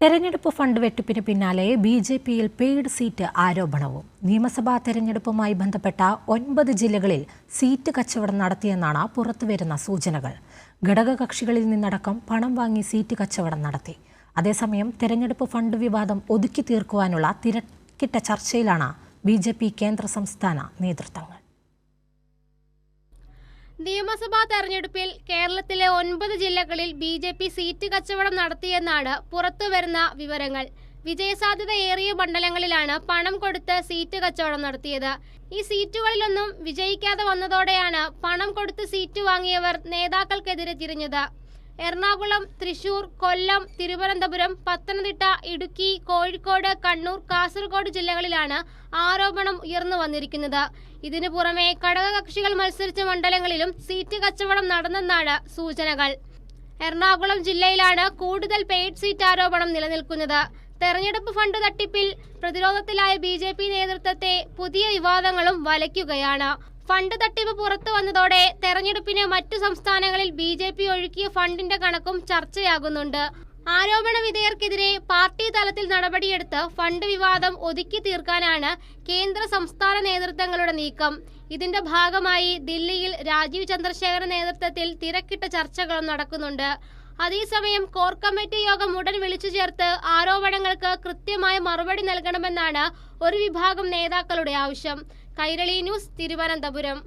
തെരഞ്ഞെടുപ്പ് ഫണ്ട് വെട്ടിപ്പിന് പിന്നാലെ ബി.ജെ.പിയിൽ paid seat ആരോപണവും. നിയമസഭാ തെരഞ്ഞെടുപ്പുമായി ബന്ധപ്പെട്ട 9 ജില്ലകളിൽ സീറ്റ് കച്ചവടം നടത്തിയെന്നാണ് പുറത്തുവരുന്ന സൂചനകൾ. ഘടകകക്ഷികളിൽ നിന്നടക്കം പണം വാങ്ങി സീറ്റ് കച്ചവടം നടത്തി. അതേസമയം തെരഞ്ഞെടുപ്പ് ഫണ്ട് വിവാദം ഒതുക്കി തീർക്കുവാനുള്ള തിരക്കിട്ട ചർച്ചയിലാണ് ബി.ജെ.പി കേന്ദ്ര സംസ്ഥാന നേതൃത്വങ്ങൾ. നിയമസഭാ തെരഞ്ഞെടുപ്പിൽ കേരളത്തിലെ 9 ജില്ലകളിൽ ബി.ജെ.പി സീറ്റ് കച്ചവടം നടത്തിയെന്നാണ് പുറത്തുവരുന്ന വിവരങ്ങൾ. വിജയസാധ്യത ഏറിയ മണ്ഡലങ്ങളിലാണ് പണം കൊടുത്ത് സീറ്റ് കച്ചവടം നടത്തിയത്. ഈ സീറ്റുകളിലൊന്നും വിജയിക്കാതെ വന്നതോടെയാണ് പണം കൊടുത്ത് സീറ്റ് വാങ്ങിയവർ നേതാക്കൾക്കെതിരെ തിരിഞ്ഞത്. എറണാകുളം, തൃശൂർ, കൊല്ലം, തിരുവനന്തപുരം, പത്തനംതിട്ട, ഇടുക്കി, കോഴിക്കോട്, കണ്ണൂർ, കാസർഗോഡ് ജില്ലകളിലാണ് ആരോപണം ഉയർന്നു വന്നിരിക്കുന്നത്. ഇതിനു പുറമെ ഘടകകക്ഷികൾ മത്സരിച്ച മണ്ഡലങ്ങളിലും സീറ്റ് കച്ചവടം നടന്നെന്നാണ് സൂചനകൾ. എറണാകുളം ജില്ലയിലാണ് കൂടുതൽ പെയ്ഡ് സീറ്റ് ആരോപണം നിലനിൽക്കുന്നത്. തെരഞ്ഞെടുപ്പ് ഫണ്ട് തട്ടിപ്പിൽ പ്രതിരോധത്തിലായ ബി.ജെ.പി നേതൃത്വത്തെ പുതിയ വിവാദങ്ങളും വലയ്ക്കുകയാണ്. ഫണ്ട് തട്ടിപ്പ് പുറത്തു വന്നതോടെ തെരഞ്ഞെടുപ്പിന് മറ്റു സംസ്ഥാനങ്ങളിൽ ബി.ജെ.പി ഒഴുക്കിയ ഫണ്ടിന്റെ കണക്കും ചർച്ചയാകുന്നുണ്ട്. ആരോപണ വിധേയർക്കെതിരെ പാർട്ടി തലത്തിൽ നടപടിയെടുത്ത് ഫണ്ട് വിവാദം ഒതുക്കി തീർക്കാനാണ് കേന്ദ്ര സംസ്ഥാന നേതൃത്വങ്ങളുടെ നീക്കം. ഇതിന്റെ ഭാഗമായി ദില്ലിയിൽ രാജീവ് ചന്ദ്രശേഖരന്റെ നേതൃത്വത്തിൽ തിരക്കിട്ട ചർച്ചകളും നടക്കുന്നുണ്ട്. അതേസമയം കോർ കമ്മിറ്റി യോഗം ഉടൻ വിളിച്ചു ചേർത്ത് ആരോപണങ്ങൾക്ക് കൃത്യമായ മറുപടി നൽകണമെന്നാണ് ഒരു വിഭാഗം നേതാക്കളുടെ ആവശ്യം. കൈരളി ന്യൂസ്, തിരുവനന്തപുരം.